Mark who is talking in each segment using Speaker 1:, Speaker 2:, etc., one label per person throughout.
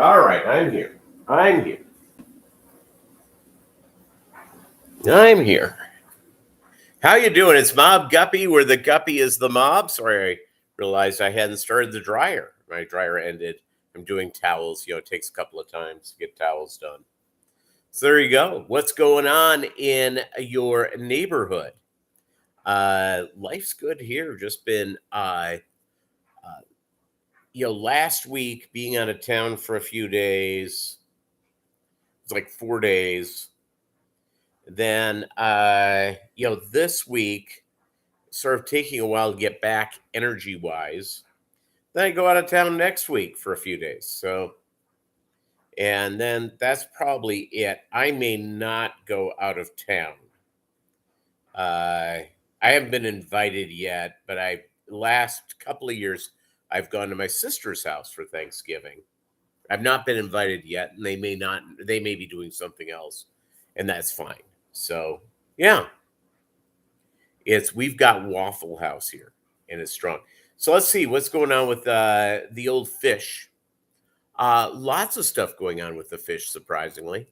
Speaker 1: All right, I'm here. I'm here. I'm here. How you doing? It's Mobb Guppy, where the Guppy is the mob. Sorry, I realized I hadn't started the dryer. My dryer ended. I'm doing towels. It takes a couple of times to get towels done. So there you go. What's going on in your neighborhood? Life's good here. Just been, last week being out of town for a few days. It's like 4 days. Then, this week, sort of taking a while to get back energy wise. Then I go out of town next week for a few days. So, and then that's probably it. I may not go out of town. I haven't been invited yet, but last couple of years, I've gone to my sister's house for Thanksgiving. I've not been invited yet, and they may be doing something else, and that's fine. So, yeah. We've got Waffle House here, and it's strong. So let's see what's going on with the old fish. Lots of stuff going on with the fish, surprisingly.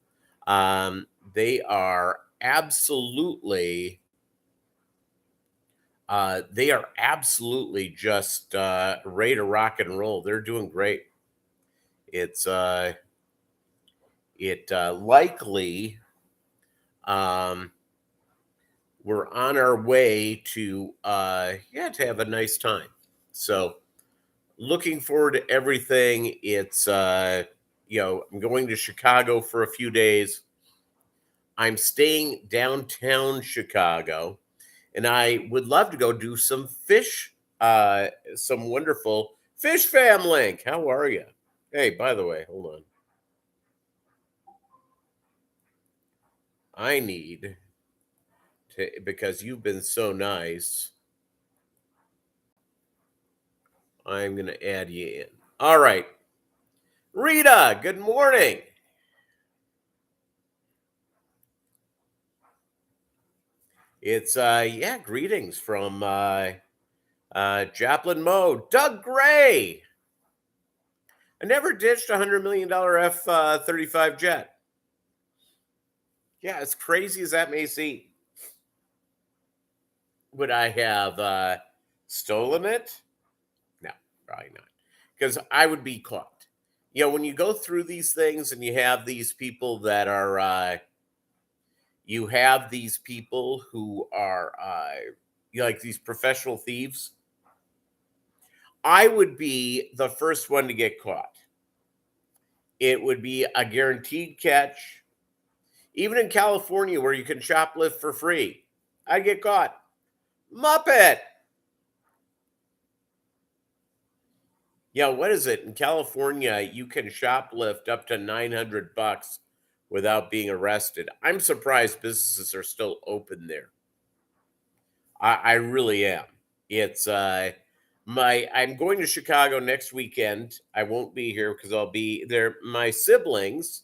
Speaker 1: They are absolutely just ready to rock and roll. They're doing great. It's likely we're on our way to have a nice time. So looking forward to everything. It's I'm going to Chicago for a few days. I'm staying downtown Chicago, and I would love to go do some some wonderful fish fam link. How are you? Hey, by the way, hold on. I need to, because you've been so nice, I'm going to add you in. All right. Rita, good morning. It's, greetings from Joplin Mode. Doug Gray. I never ditched a $100 million F-35 jet. Yeah, as crazy as that may seem. Would I have stolen it? No, probably not. Because I would be caught. When you go through these things and you have these people that are, who are like these professional thieves, I would be the first one to get caught. It would be a guaranteed catch. Even in California, where you can shoplift for free, I'd get caught. Muppet. What is it? In California, you can shoplift up to $900 without being arrested. I'm surprised businesses are still open there. I really am. It's I'm going to Chicago next weekend. I won't be here because I'll be there. My siblings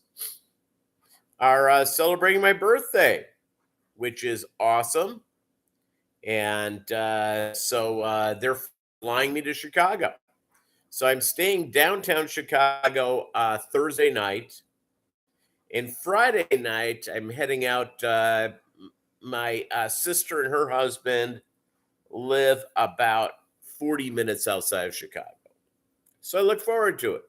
Speaker 1: are celebrating my birthday, which is awesome. And so they're flying me to Chicago. So I'm staying downtown Chicago Thursday night. And Friday night, I'm heading out. My sister and her husband live about 40 minutes outside of Chicago. So I look forward to it.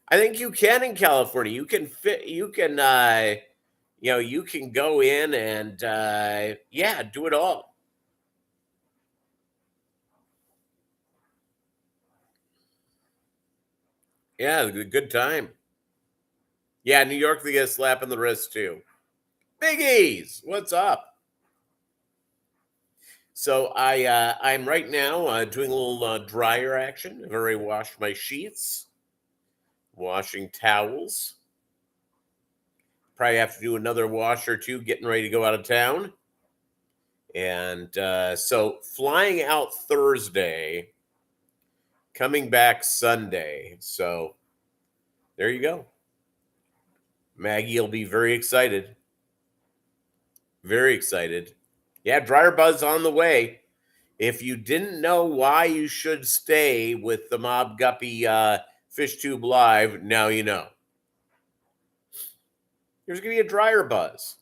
Speaker 1: I think you can in California. You can you can go in and do it all. Yeah, good time. Yeah, New York, they get a slap in the wrist too. Biggies, what's up? So I'm right now doing a little dryer action. I've already washed my sheets, washing towels. Probably have to do another wash or two, getting ready to go out of town. And so flying out Thursday, coming back Sunday. So there you go. Maggie will be very excited. Very excited. Yeah, dryer buzz on the way. If you didn't know why you should stay with the Mobb Guppy Fishtube Live, now you know. There's going to be a dryer buzz.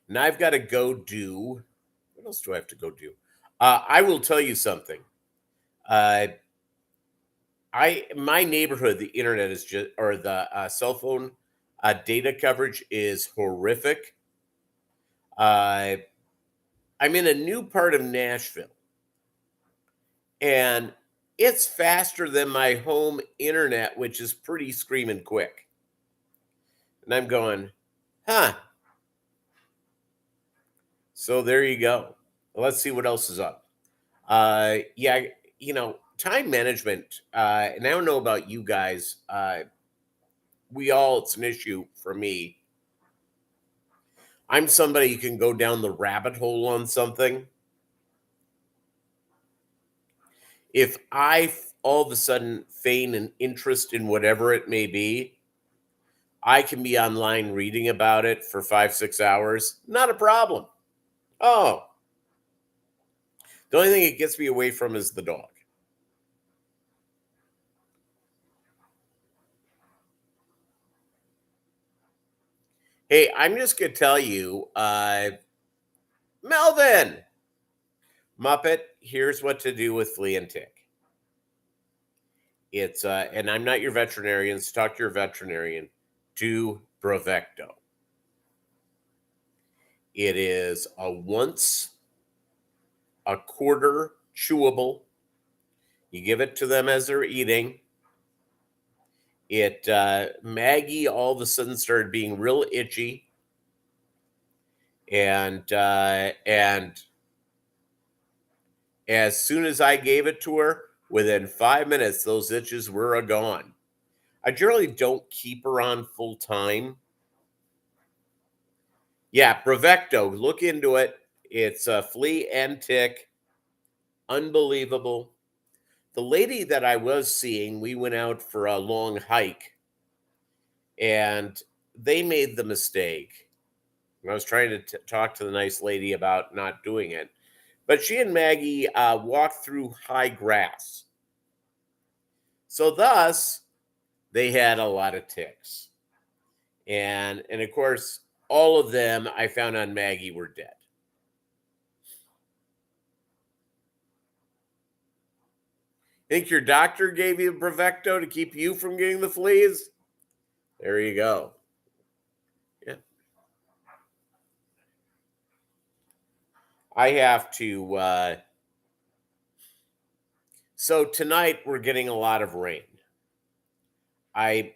Speaker 1: And I've got to go do, what else do I have to go do? I will tell you something. My neighborhood, the internet is just, or the cell phone data coverage is horrific. I'm in a new part of Nashville, and it's faster than my home internet, which is pretty screaming quick. And I'm going, huh. So there you go. Let's see what else is up. Yeah, time management. And I don't know about you guys. It's an issue for me. I'm somebody who can go down the rabbit hole on something. If all of a sudden feign an interest in whatever it may be, I can be online reading about it for 5-6 hours. Not a problem. Oh, the only thing it gets me away from is the dog. Hey, I'm just going to tell you, Melvin, Muppet, here's what to do with flea and tick. It's, and I'm not your veterinarian, so talk to your veterinarian. Do Bravecto. It is a once a quarter chewable. You give it to them as they're eating. Maggie all of a sudden started being real itchy. And as soon as I gave it to her, within 5 minutes, those itches were gone. I generally don't keep her on full time. Yeah, Bravecto, look into it. It's a flea and tick. Unbelievable. The lady that I was seeing, we went out for a long hike, and they made the mistake. I was trying to talk to the nice lady about not doing it. But she and Maggie walked through high grass. So thus, they had a lot of ticks. And of course, all of them I found on Maggie were dead. Think your doctor gave you Bravecto to keep you from getting the fleas? There you go. Yeah. I have to. So tonight we're getting a lot of rain. I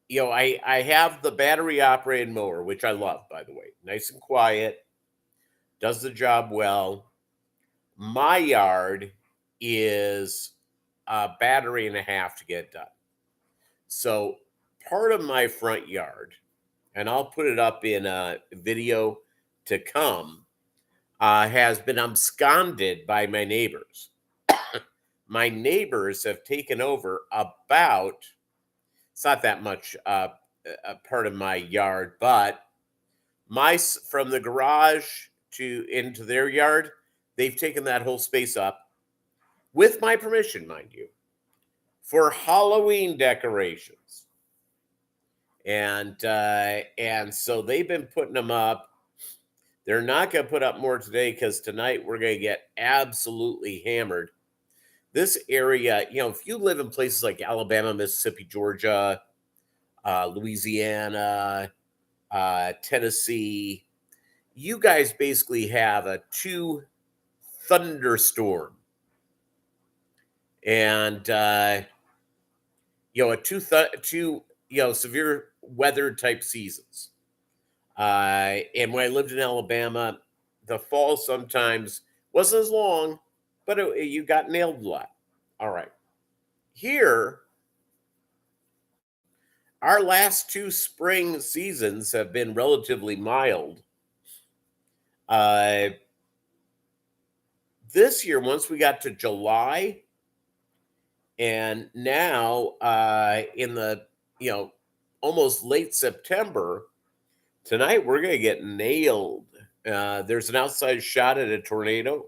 Speaker 1: have the battery operated mower, which I love, by the way. Nice and quiet, does the job well. My yard is a battery and a half to get done. So part of my front yard, and I'll put it up in a video to come, has been absconded by my neighbors. My neighbors have taken over about, it's not that much a part of my yard, but from the garage into their yard, they've taken that whole space up with my permission, mind you, for Halloween decorations. And so they've been putting them up. They're not going to put up more today because tonight we're going to get absolutely hammered. This area, if you live in places like Alabama, Mississippi, Georgia, Louisiana, Tennessee, you guys basically have a 2 thunderstorm and a two severe weather type seasons. And when I lived in Alabama, the fall sometimes wasn't as long, but you got nailed a lot. All right. Here, our last 2 spring seasons have been relatively mild. This year, once we got to July, and now in the almost late September, tonight we're going to get nailed. There's an outside shot at a tornado,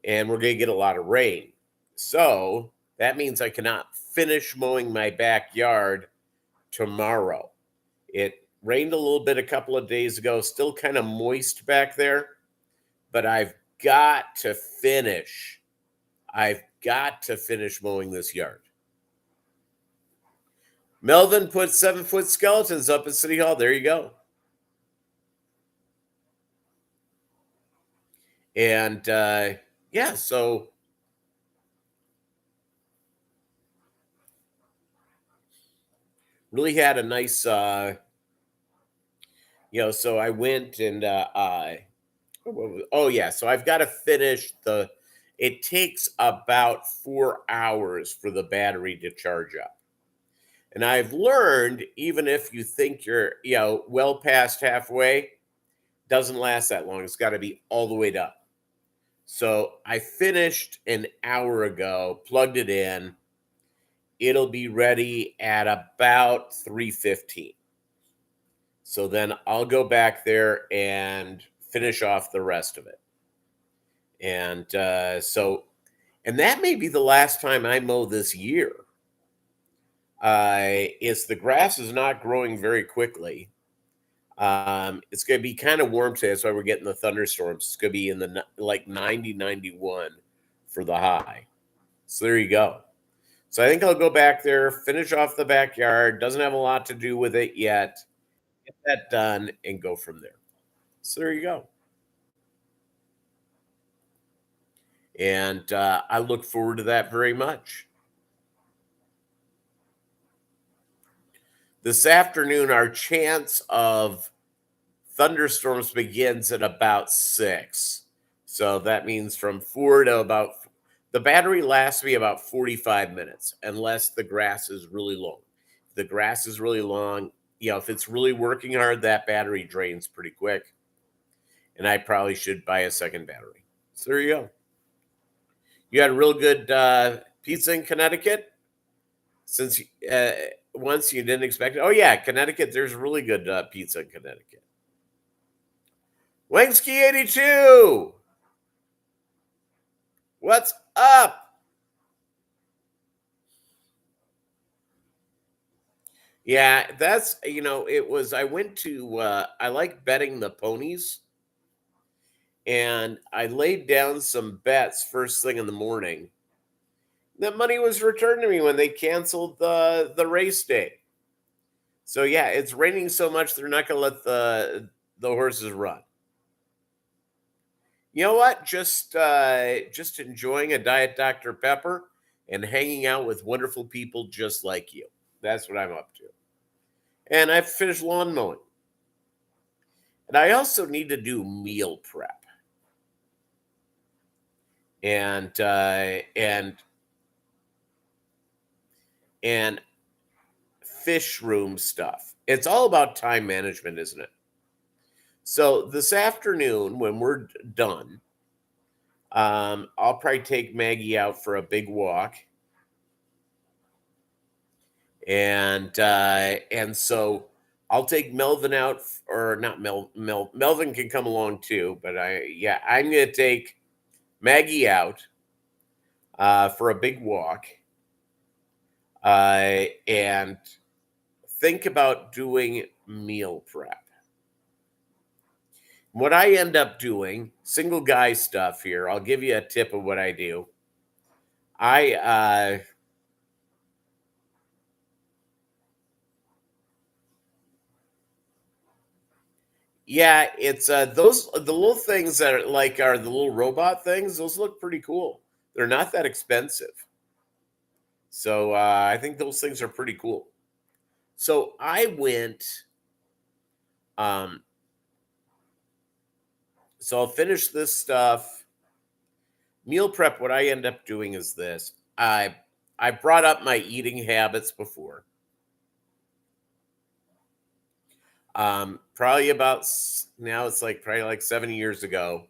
Speaker 1: and we're going to get a lot of rain. So that means I cannot finish mowing my backyard tomorrow. It rained a little bit a couple of days ago, still kind of moist back there, but I've got to finish. I've got to finish mowing this yard. Melvin put 7-foot skeletons up at City Hall. There you go. And yeah, so really had a nice, so I went and, oh yeah, so I've got to finish it takes about 4 hours for the battery to charge up. And I've learned, even if you think you're, well past halfway, doesn't last that long. It's got to be all the way up. So I finished an hour ago, plugged it in. It'll be ready at about 3:15. So then I'll go back there and finish off the rest of it. And and that may be the last time I mow this year. It's the grass is not growing very quickly. It's going to be kind of warm today. That's why we're getting the thunderstorms. It's going to be in the like 90, 91 for the high. So there you go. So I think I'll go back there, finish off the backyard. Doesn't have a lot to do with it yet. Get that done and go from there. So there you go. And I look forward to that very much. This afternoon, our chance of thunderstorms begins at about 6. So that means from 4 to about, the battery lasts me about 45 minutes, unless the grass is really long. If the grass is really long, if it's really working hard, that battery drains pretty quick. And I probably should buy a second battery. So there you go. You had a real good pizza in Connecticut? Since once you didn't expect it. Oh, yeah, Connecticut, there's really good pizza in Connecticut. Wingsky 82. What's up? Yeah, that's, it was, I went to, I like betting the ponies. And I laid down some bets first thing in the morning. That money was returned to me when they canceled the race day. So yeah, it's raining so much they're not going to let the horses run. You know what? Just enjoying a Diet Dr. Pepper and hanging out with wonderful people just like you. That's what I'm up to. And I've finished lawn mowing. And I also need to do meal prep. And fish room stuff. It's all about time management, isn't it? So this afternoon, when we're done, I'll probably take Maggie out for a big walk. And so I'll take Melvin out, or not Melvin can come along too, but I'm going to take Maggie out for a big walk and think about doing meal prep. What I end up doing, single guy stuff here, I'll give you a tip of what I do. Yeah, it's the little things that are the little robot things. Those look pretty cool. They're not that expensive. So I think those things are pretty cool. So I went, so I'll finish this stuff. Meal prep, what I end up doing is this. I brought up my eating habits before. Probably about, now it's probably like 7 years ago.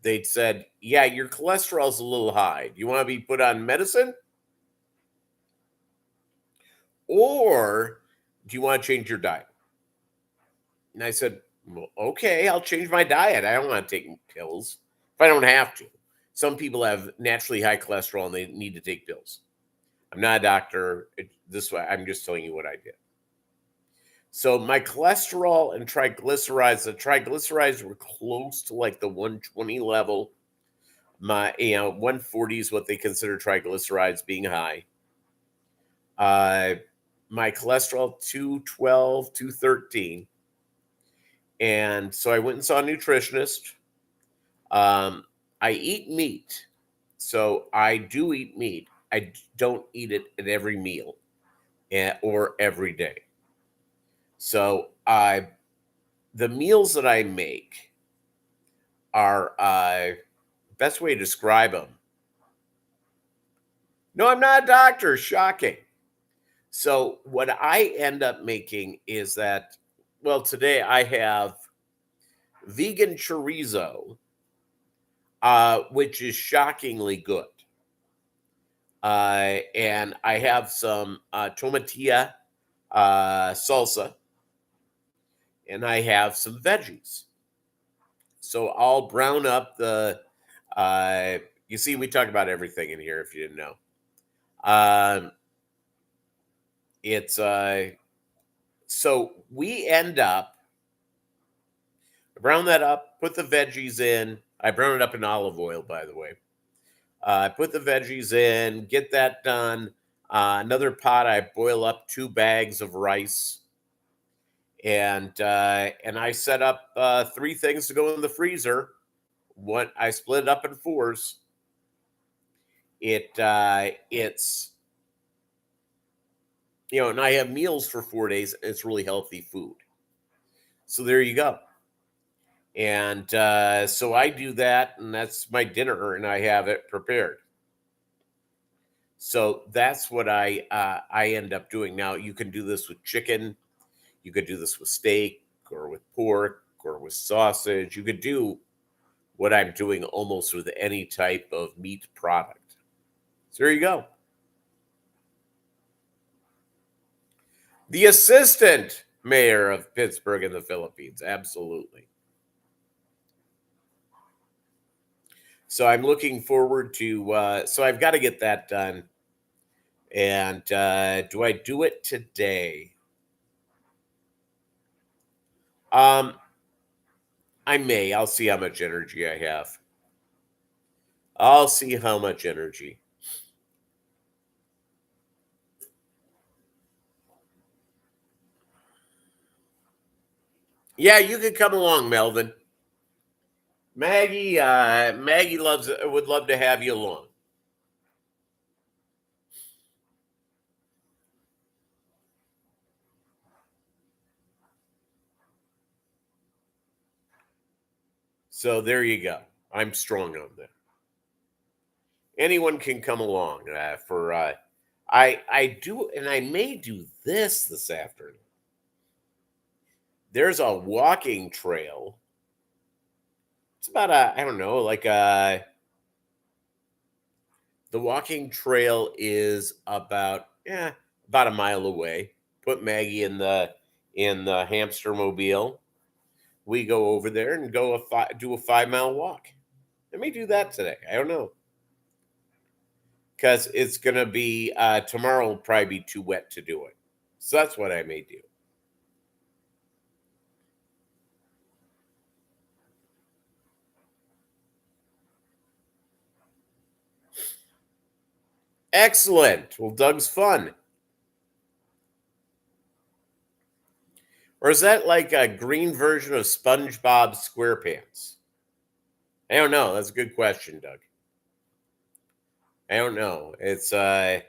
Speaker 1: They'd said, yeah, your cholesterol's a little high. Do you want to be put on medicine? Or do you want to change your diet? And I said, Well, okay, I'll change my diet. I don't want to take pills if I don't have to. Some people have naturally high cholesterol and they need to take pills. I'm not a doctor. This way, I'm just telling you what I did. So my cholesterol and triglycerides, the triglycerides were close to like the 120 level. My 140 is what they consider triglycerides being high. Uh, my cholesterol 212, 213. And so I went and saw a nutritionist. I eat meat. So I do eat meat. I don't eat it at every meal or every day. So the meals that I make are best way to describe them. No, I'm not a doctor. Shocking. So what I end up making is that, well, today I have vegan chorizo, which is shockingly good. And I have some tomatilla salsa, and I have some veggies. So I'll brown up the. You see, we talk about everything in here. If you didn't know, it's so we end up brown that up, put the veggies in. I brown it up in olive oil, by the way. Put the veggies in, get that done. Another pot, I boil up 2 bags of rice, and I set up 3 things to go in the freezer. What I split it up in 4s. It's and I have meals for 4 days. It's really healthy food. So there you go. And so I do that, and that's my dinner, and I have it prepared. So that's what I end up doing. Now you can do this with chicken, you could do this with steak or with pork or with sausage. You could do what I'm doing almost with any type of meat product. So there you go. The assistant mayor of Pittsburgh in the Philippines, absolutely. So I'm looking forward to. So I've got to get that done. And do I do it today? I may. I'll see how much energy I have. I'll see how much energy. Yeah, you can come along, Melvin. Maggie would love to have you along. So there you go. I'm strong on that. Anyone can come along for. I do, and I may do this afternoon. There's a walking trail. It's about I don't know, like the walking trail is about a mile away. Put Maggie in the hamster mobile. We go over there and do a 5 mile walk. Let me do that today. I don't know, because it's gonna be tomorrow. Will probably be too wet to do it, so that's what I may do. Excellent. Well, Doug's fun. Or is that like a green version of SpongeBob SquarePants? I don't know. That's a good question, Doug. I don't know. It's an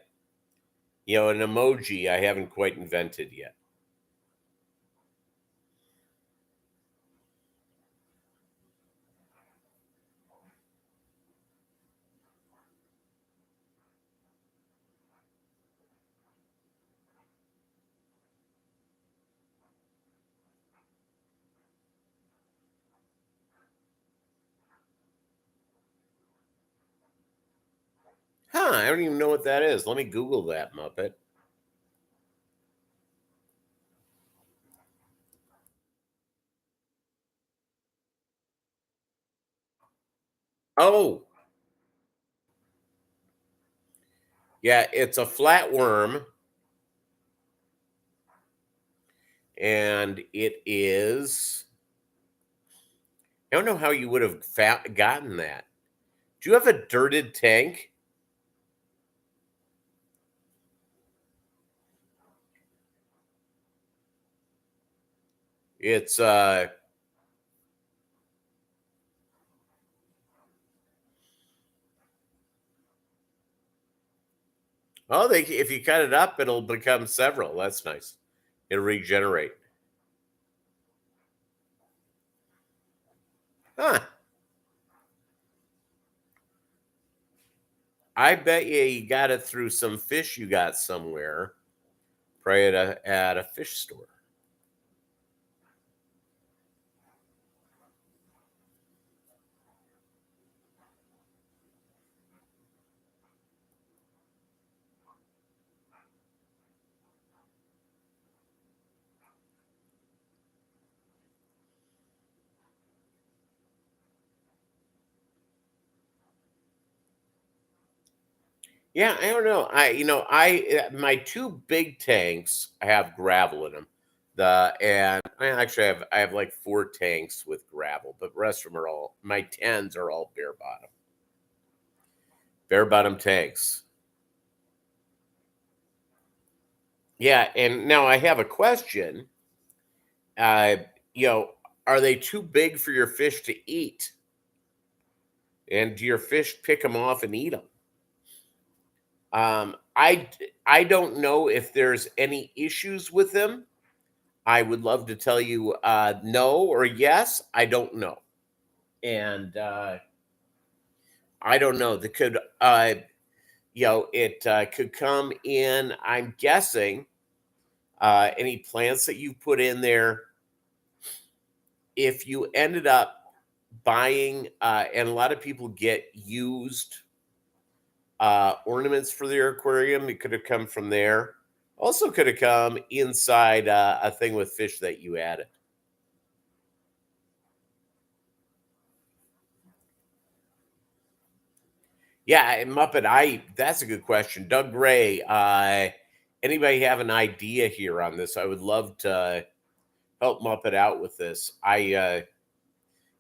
Speaker 1: emoji I haven't quite invented yet. Huh, I don't even know what that is. Let me Google that, Muppet. Oh, yeah, it's a flatworm, and it is. I don't know how you would have gotten that. Do you have a dirted tank? It's oh, they if you cut it up, it'll become several. That's nice. It'll regenerate. Huh. I bet you got it through some fish you got somewhere, probably at a fish store. Yeah, I don't know. I my two big tanks have gravel in them. I have like four tanks with gravel, but the rest of them are all my tens are all bare bottom tanks. Yeah, and now I have a question. Uh, you know, are they too big for your fish to eat? And do your fish pick them off and eat them? I don't know if there's any issues with them. I would love to tell you no or yes. I don't know, and I don't know. The could it could come in. I'm guessing any plants that you put in there. If you ended up buying, and a lot of people get used ornaments for their aquarium. It could have come from there. Also, could have come inside a thing with fish that you added. Yeah, and Muppet. I That's a good question, Doug Gray. Anybody have an idea here on this? I would love to help Muppet out with this.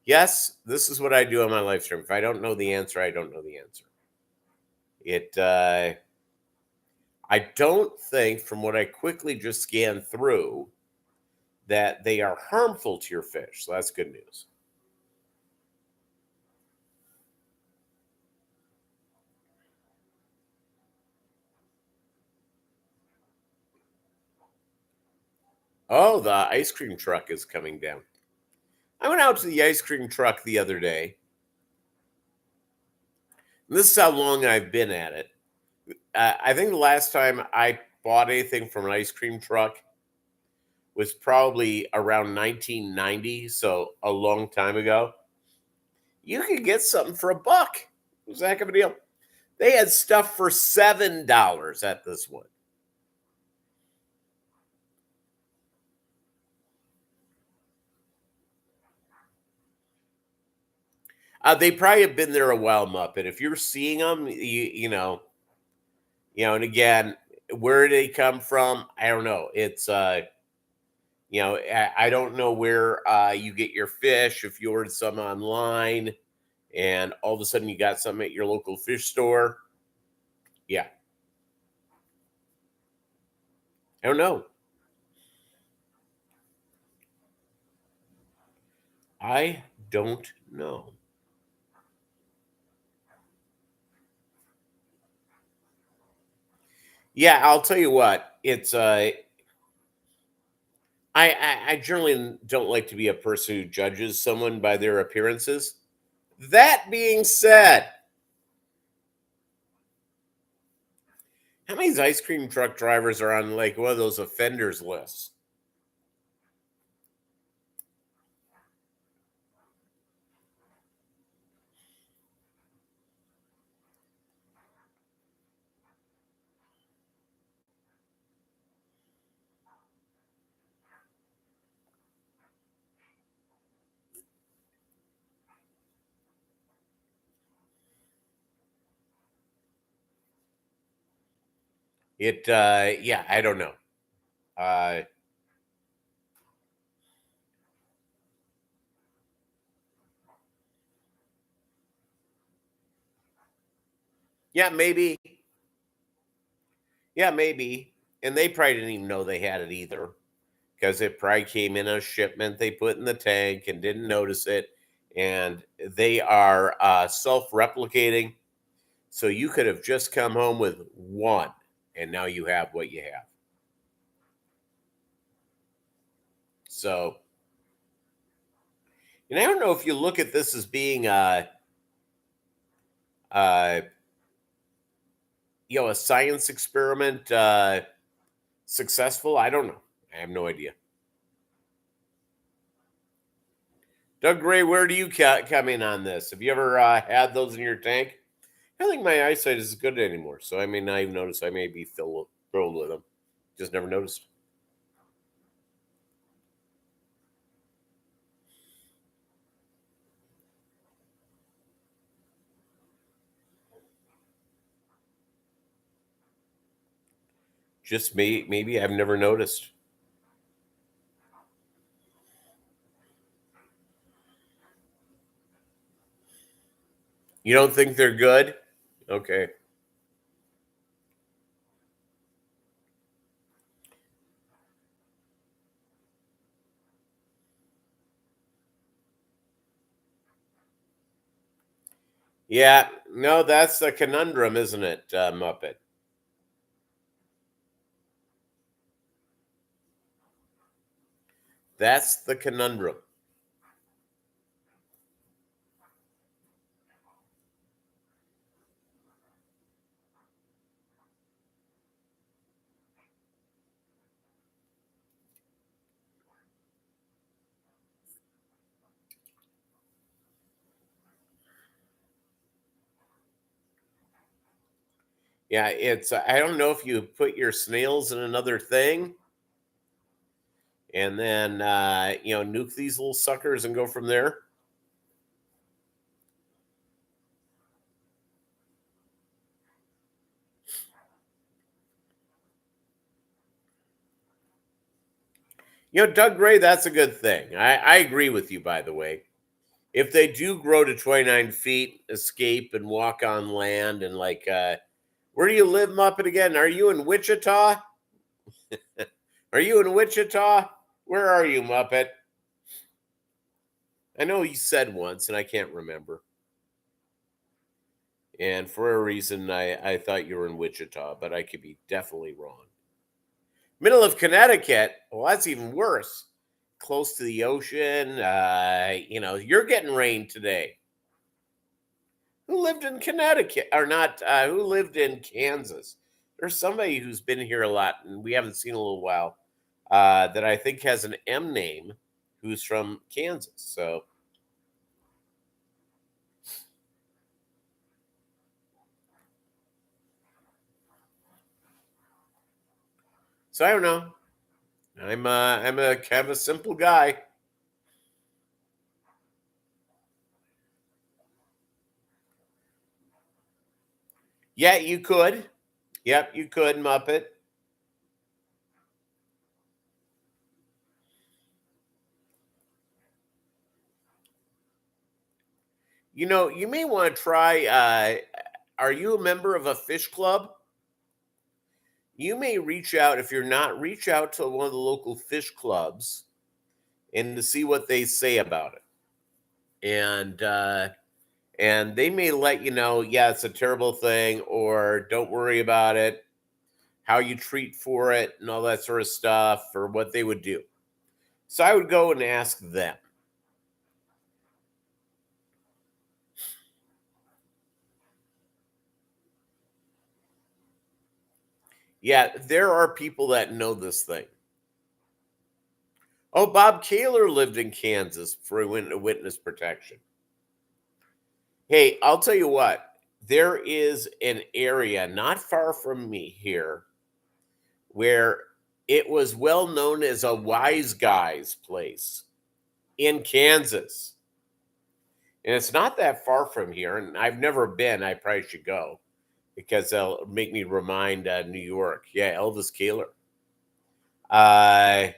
Speaker 1: Yes, this is what I do on my live stream. If I don't know the answer, I don't know the answer. It. I don't think, from what I quickly just scanned through, that they are harmful to your fish. So that's good news. Oh, the ice cream truck is coming down. I went out to the ice cream truck the other day. This is how long I've been at it. I think the last time I bought anything from an ice cream truck was probably around 1990, so a long time ago. You could get something for $1. It was a heck of a deal. They had stuff for $7 at this one. They probably have been there a while, Muppet. If you're seeing them, and again, where they come from, I don't know. It's I don't know where you get your fish. If you ordered some online, and all of a sudden you got some at your local fish store, yeah, I don't know. I don't know. Yeah, I'll tell you what. It's I generally don't like to be a person who judges someone by their appearances. That being said, how many ice cream truck drivers are on like one of those offenders lists? Yeah, I don't know. Uh, yeah, maybe. Yeah, maybe. And they probably didn't even know they had it either because it probably came in a shipment they put in the tank and didn't notice it. And they are self replicating. So you could have just come home with one and now you have what you have. So, and I don't know if you look at this as being uh, a science experiment successful. I don't know. I have no idea. Doug Gray, where do you come in on this? Have you ever had those in your tank? I don't think my eyesight is as good anymore, so I may not even notice. I may be thrilled with them. Just never noticed. Just maybe I've never noticed. You don't think they're good? Okay. Yeah, no, that's the conundrum, isn't it, Muppet? That's the conundrum. Yeah, it's I don't know if you put your snails in another thing and then nuke these little suckers and go from there. Doug Gray, that's a good thing. I agree with you, by the way. If they do grow to 29 feet, escape and walk on land and where do you live, Muppet, again? Are you in Wichita? Are you in Wichita? Where are you, Muppet? I know you said once and I can't remember. And for a reason, I thought you were in Wichita, but I could be definitely wrong. Middle of Connecticut. Well, that's even worse. Close to the ocean. You're getting rain today. Who lived in Connecticut or not? Who lived in Kansas? There's somebody who's been here a lot and we haven't seen in a little while that I think has an M name who's from Kansas. So I don't know. I'm a kind of a simple guy. Yeah, you could. Yep, you could, Muppet. You may want to try. Are you a member of a fish club? You may reach out if you're not. Reach out to one of the local fish clubs and to see what they say about it. And they may let you know, yeah, it's a terrible thing, or don't worry about it, how you treat for it, and all that sort of stuff, or what they would do. So I would go and ask them. Yeah, there are people that know this thing. Oh, Bob Kaler lived in Kansas for witness protection. Hey, I'll tell you what, there is an area not far from me here where it was well known as a wise guy's place in Kansas. And it's not that far from here. And I've never been. I probably should go because they'll make me remind New York. Yeah, Elvis Keeler. Uh,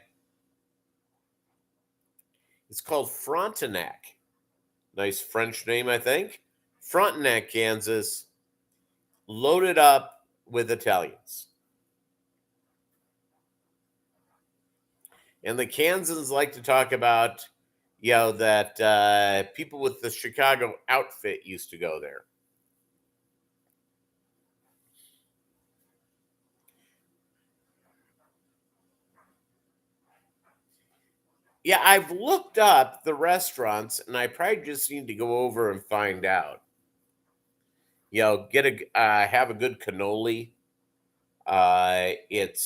Speaker 1: it's called Frontenac. Nice French name, I think. Frontenac, Kansas, loaded up with Italians. And the Kansans like to talk about, that people with the Chicago outfit used to go there. Yeah, I've looked up the restaurants, and I probably just need to go over and find out. Get have a good cannoli. It's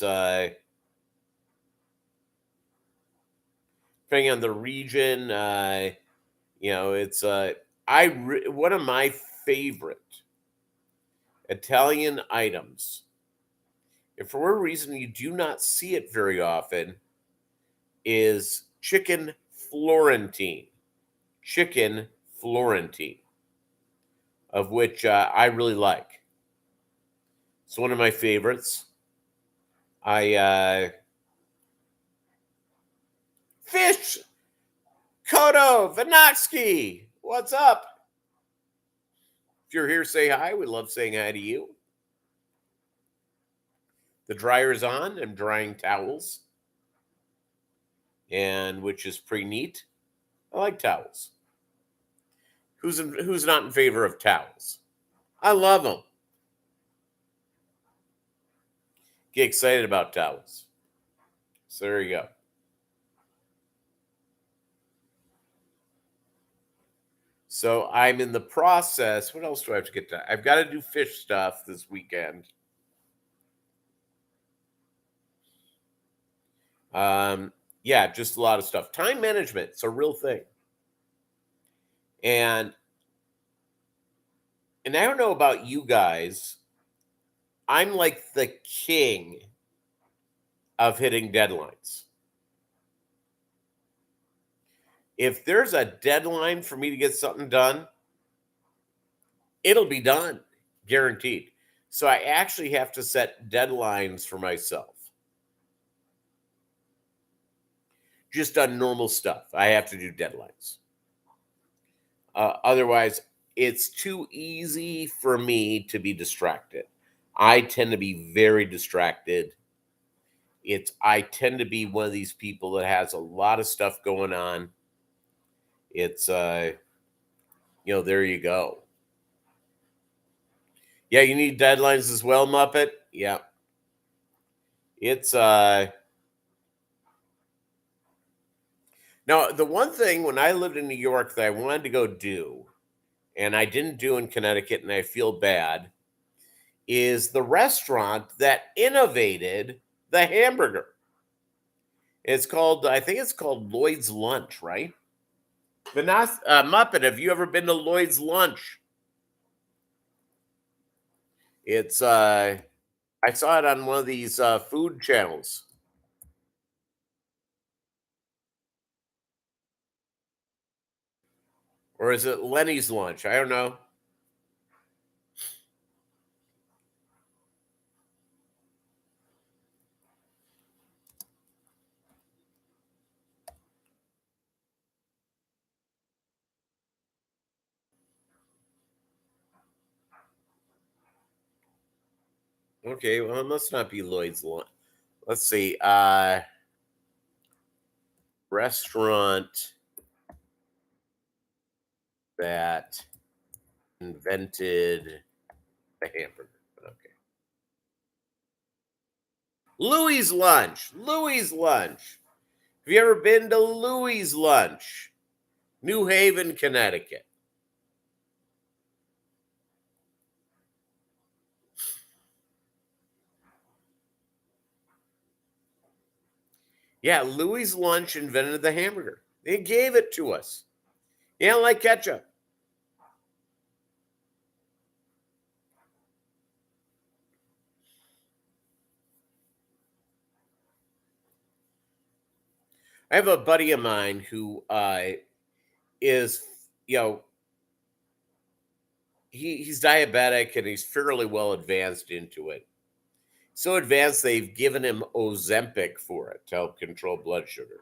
Speaker 1: depending on the region. It's one of my favorite Italian items. If for whatever reason you do not see it very often, is chicken Florentine. Chicken Florentine, of which I really like. It's one of my favorites. Fish Kodo Vinotsky, what's up? If you're here, say hi. We love saying hi to you. The dryer's on. I'm drying towels, and which is pretty neat. I like towels. Who's not in favor of towels? I love them. Get excited about towels. So there you go. So I'm in the process. What else do I have to get done? I've got to do fish stuff this weekend. Yeah, just a lot of stuff. Time management, it's a real thing. And I don't know about you guys. I'm like the king of hitting deadlines. If there's a deadline for me to get something done, it'll be done, guaranteed. So I actually have to set deadlines for myself. Just on normal stuff, I have to do deadlines. Otherwise, it's too easy for me to be distracted. I tend to be very distracted. I tend to be one of these people that has a lot of stuff going on. It's there you go. Yeah, you need deadlines as well, Muppet. Yeah. It's now the one thing when I lived in New York that I wanted to go do, and I didn't do in Connecticut, and I feel bad, is the restaurant that innovated the hamburger. I think it's called Lloyd's Lunch, right? Muppet, have you ever been to Lloyd's Lunch? It's I saw it on one of these food channels. Or is it Lenny's Lunch? I don't know. Okay, well, it must not be Lloyd's Lunch. Let's see. Restaurant that invented the hamburger. Okay. Louis' Lunch. Louis' Lunch. Have you ever been to Louis' Lunch? New Haven, Connecticut. Yeah, Louis' Lunch invented the hamburger. They gave it to us. You don't like ketchup. I have a buddy of mine who is, he's diabetic and he's fairly well advanced into it. So advanced they've given him Ozempic for it to help control blood sugar.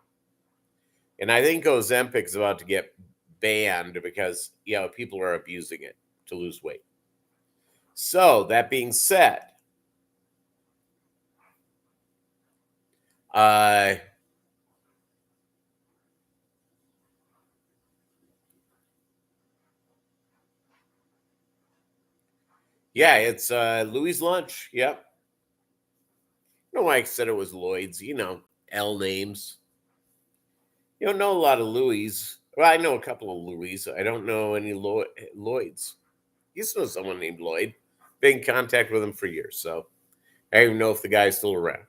Speaker 1: And I think Ozempic is about to get banned because people are abusing it to lose weight. So that being said, yeah, it's Louis' lunch. Yep. I don't know why I said it was Lloyd's. L names. You don't know a lot of Louis. Well, I know a couple of Louis. I don't know any Lloyds. You used to know someone named Lloyd. Been in contact with him for years, so I don't even know if the guy's still around.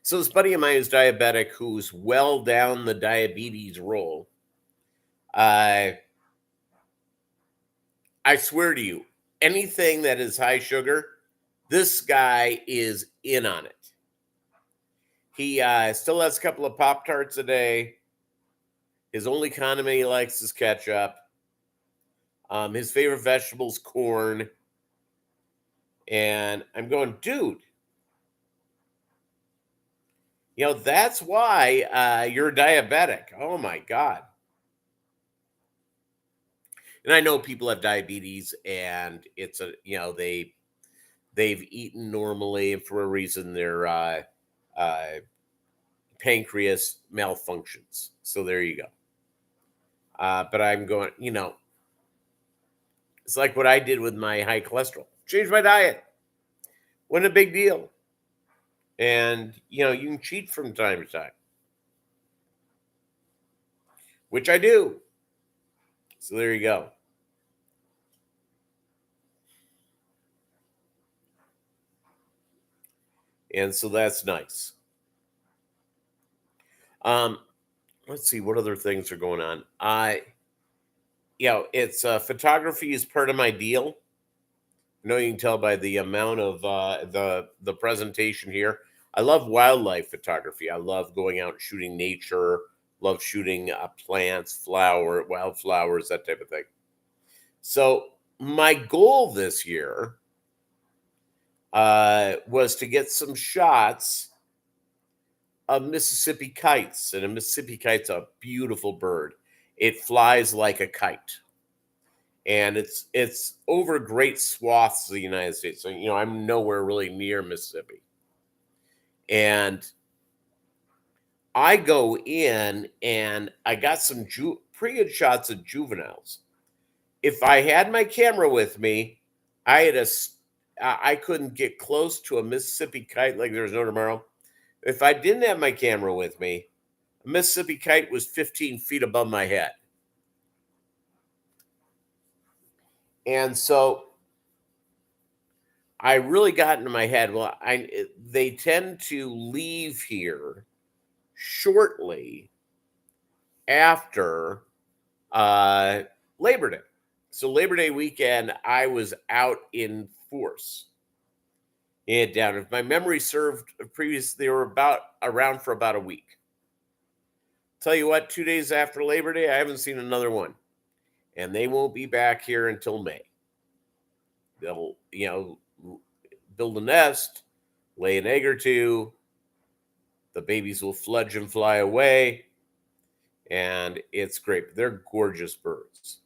Speaker 1: So this buddy of mine is diabetic who's well down the diabetes roll. I swear to you, anything that is high sugar, this guy is in on it. He still has a couple of Pop-Tarts a day. His only condiment he likes is ketchup. His favorite vegetable is corn. And I'm going, dude, that's why you're diabetic. Oh my God. And I know people have diabetes and it's they've eaten normally and for a reason their pancreas malfunctions. So there you go. But I'm going, it's like what I did with my high cholesterol. Changed my diet. Wasn't a big deal. And, you can cheat from time to time. Which I do. So there you go. And so that's nice. Let's see what other things are going on. It's photography is part of my deal. I know you can tell by the amount of the presentation here. I love wildlife photography. I love going out and shooting nature. Love shooting plants, wildflowers, that type of thing. So my goal this year was to get some shots of Mississippi kites. And a Mississippi kite's a beautiful bird. It flies like a kite. And it's over great swaths of the United States. So, I'm nowhere really near Mississippi. And I go in and I got some pretty good shots of juveniles. If I had my camera with me, I couldn't get close to a Mississippi kite like there's no tomorrow. If I didn't have my camera with me, a Mississippi kite was 15 feet above my head. And so I really got into my head. Well, they tend to leave here shortly after Labor Day. So Labor Day weekend, I was out in force. And down. If my memory served previously, they were around for about a week. Tell you what, 2 days after Labor Day, I haven't seen another one. And they won't be back here until May. They'll, build a nest, lay an egg or two. The babies will fledge and fly away. And it's great. They're gorgeous birds.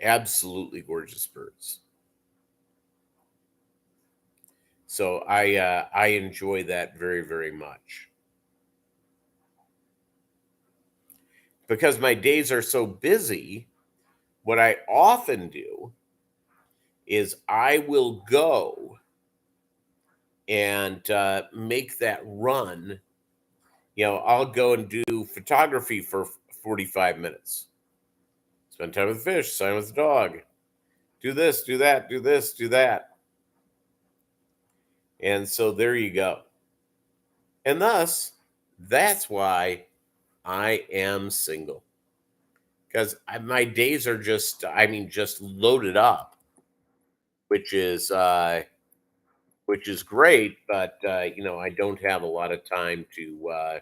Speaker 1: Absolutely gorgeous birds. So I enjoy that very, very much. Because my days are so busy, what I often do is I will go and make that run. I'll go and do photography for 45 minutes. Spend time with the fish, sign with the dog. Do this, do that, do this, do that. And so there you go. And thus, that's why I am single. Because my days are just, I mean, just loaded up, which is which is great. But I don't have a lot of time to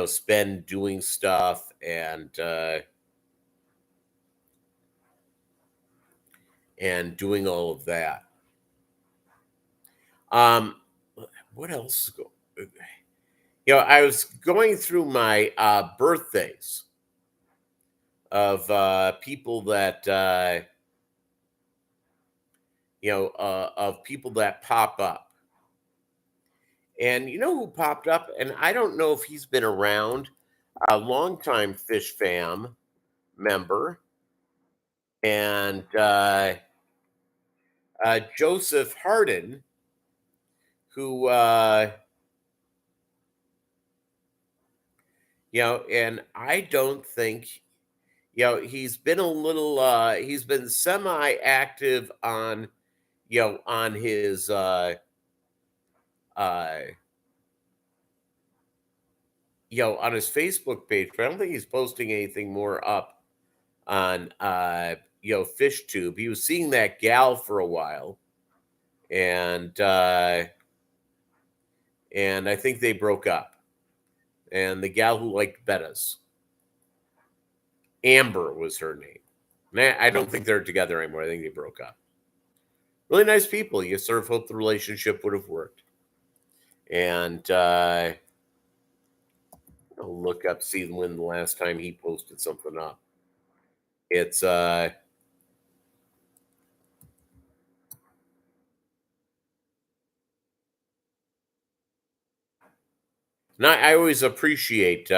Speaker 1: spend doing stuff and doing all of that. Um, what else is going? I was going through my birthdays of people that of people that pop up. And you know who popped up? And I don't know if he's been around, a longtime Fish Fam member, and Joseph Harden, who, and I don't think, he's been a little, he's been semi active on, on his, uh, on his Facebook page, but I don't think he's posting anything more up on Fishtube. He was seeing that gal for a while, and I think they broke up. And the gal who liked bettas, Amber was her name. I don't think they're together anymore. I think they broke up. Really nice people. You sort of hope the relationship would have worked. And I'll look up, see when the last time he posted something up. It's not. I always appreciate.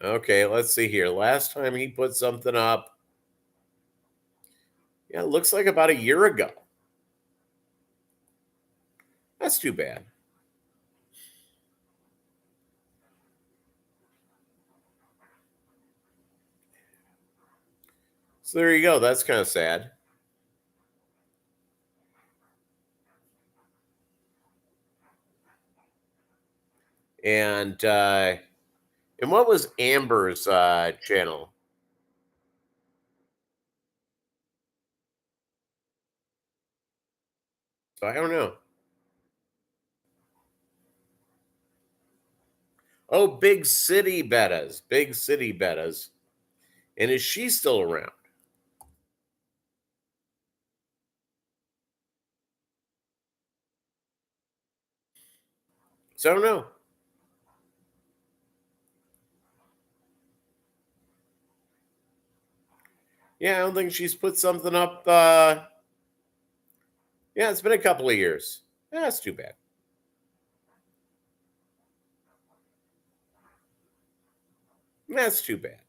Speaker 1: Okay, let's see here. Last time he put something up, yeah, it looks like about a year ago. That's too bad. So there you go. That's kind of sad. And what was Amber's channel? So I don't know. Oh, Big City Bettas. Big City Bettas. And is she still around? So I don't know. Yeah, I don't think she's put something up. Yeah, it's been a couple of years. Yeah, that's too bad. That's too bad.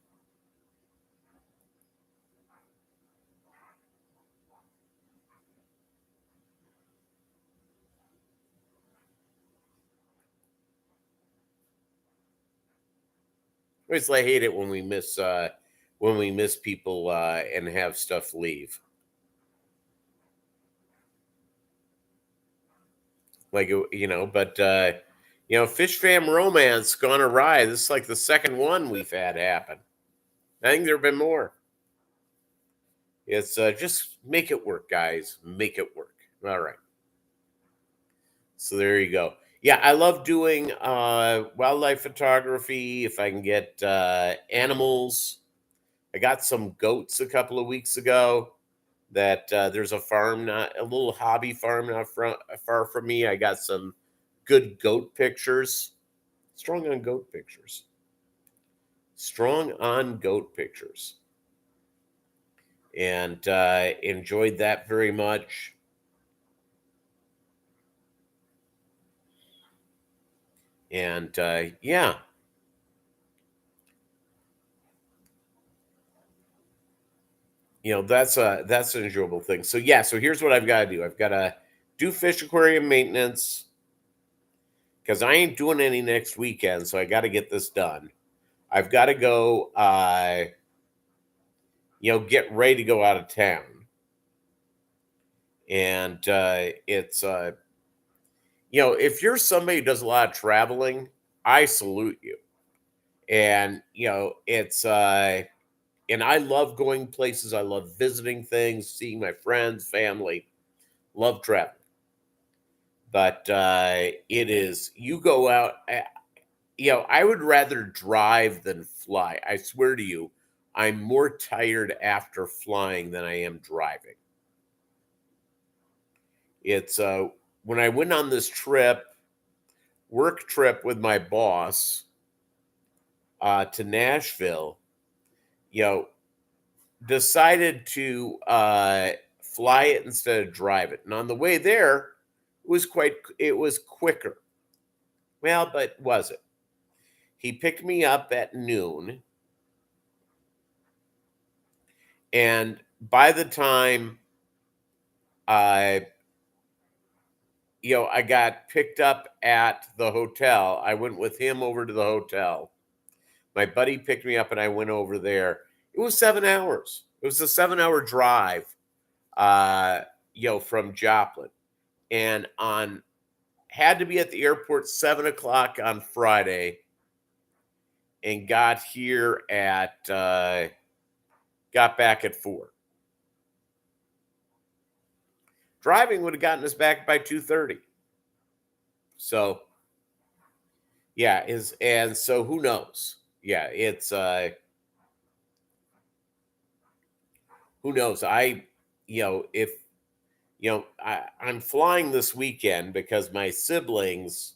Speaker 1: Always I hate it when we miss people and have stuff leave. Like but Fish Fam romance gone awry. This is like the second one we've had happen. I think there have been more. It's just make it work, guys. Make it work. All right. So there you go. Yeah, I love doing wildlife photography. If I can get animals, I got some goats a couple of weeks ago. That there's a farm, not a little hobby farm, not far from me. I got some good goat pictures. Strong on goat pictures. Strong on goat pictures, and enjoyed that very much. And yeah, that's an enjoyable thing. So yeah, so here's what I've got to do. I've got to do fish aquarium maintenance because I ain't doing any next weekend, so I got to get this done. I've got to go get ready to go out of town. And if you're somebody who does a lot of traveling, I salute you. And, and I love going places. I love visiting things, seeing my friends, family, love traveling. But it is, you go out, I would rather drive than fly. I swear to you, I'm more tired after flying than I am driving. It's when I went on this work trip with my boss to Nashville, you know, decided to fly it instead of drive it. And on the way there, it was quicker. Well, but was it? He picked me up at noon, and by the time I I got picked up at the hotel, I went with him over to the hotel. My buddy picked me up and I went over there. It was 7 hours. It was a 7 hour drive, from Joplin. And had to be at the airport 7 o'clock on Friday and got back at 4. Driving would have gotten us back by 2:30. So yeah, and so who knows? Yeah, it's who knows? If I'm flying this weekend because my siblings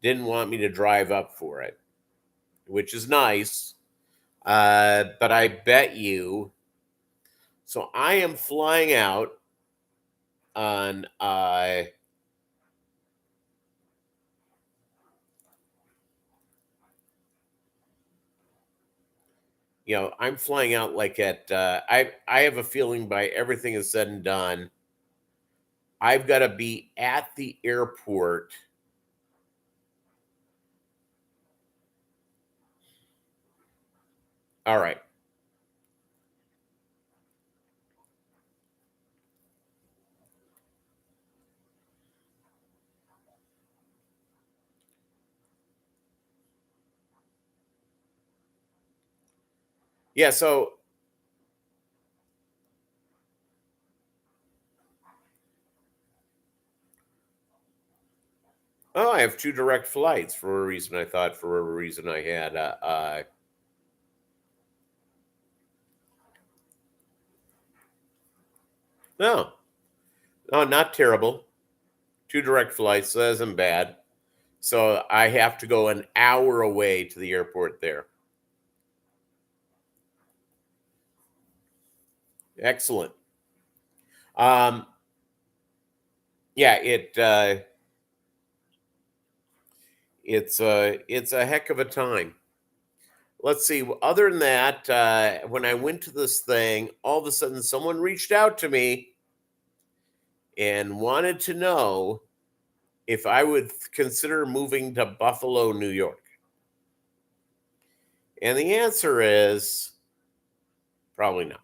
Speaker 1: didn't want me to drive up for it, which is nice. But I bet you, so I am flying out on I'm flying out like at I have a feeling by everything is said and done, I've got to be at the airport. All right. Yeah, so I have 2 direct flights for a reason. I thought for a reason I had no, no, not terrible. 2 direct flights, so that isn't bad. So I have to go an hour away to the airport there. Excellent. Yeah, it's a heck of a time. Let's see. Other than that, when I went to this thing, all of a sudden someone reached out to me and wanted to know if I would consider moving to Buffalo, New York. And the answer is probably not.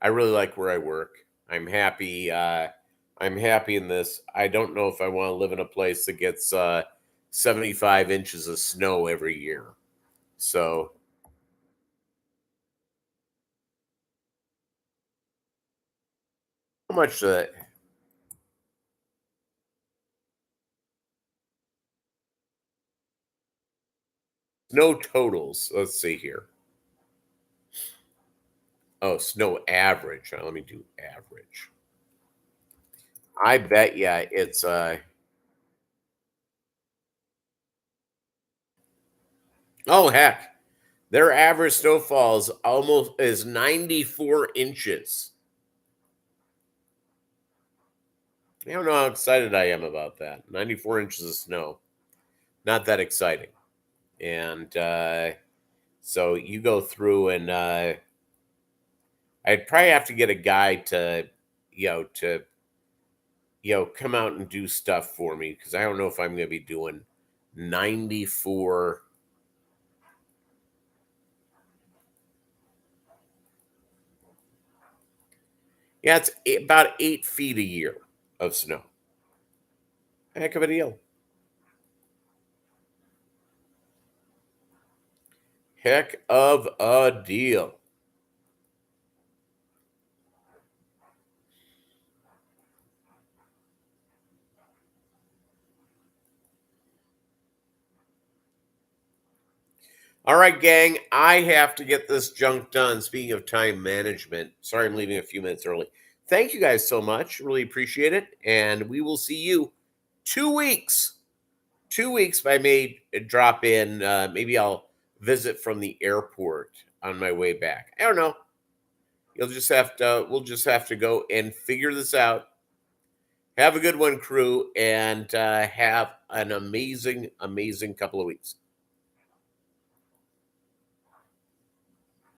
Speaker 1: I really like where I work. I'm happy. I'm happy in this. I don't know if I want to live in a place that gets 75 inches of snow every year. So how much snow totals? Let's see here. Oh, snow average. Let me do average. I bet yeah, it's oh heck. Their average snowfall is 94 inches. I don't know how excited I am about that. 94 inches of snow. Not that exciting. And so you go through and I'd probably have to get a guy to you know to come out and do stuff for me because I don't know if I'm going to be doing 94. Yeah, it's about 8 feet a year of snow. Heck of a deal. Heck of a deal. All right, gang, I have to get this junk done. Speaking of time management, sorry I'm leaving a few minutes early. Thank you guys so much. Really appreciate it. And we will see you 2 weeks. 2 weeks, if I may drop in. Maybe I'll visit from the airport on my way back. I don't know. We'll just have to go and figure this out. Have a good one, crew, and have an amazing, amazing couple of weeks.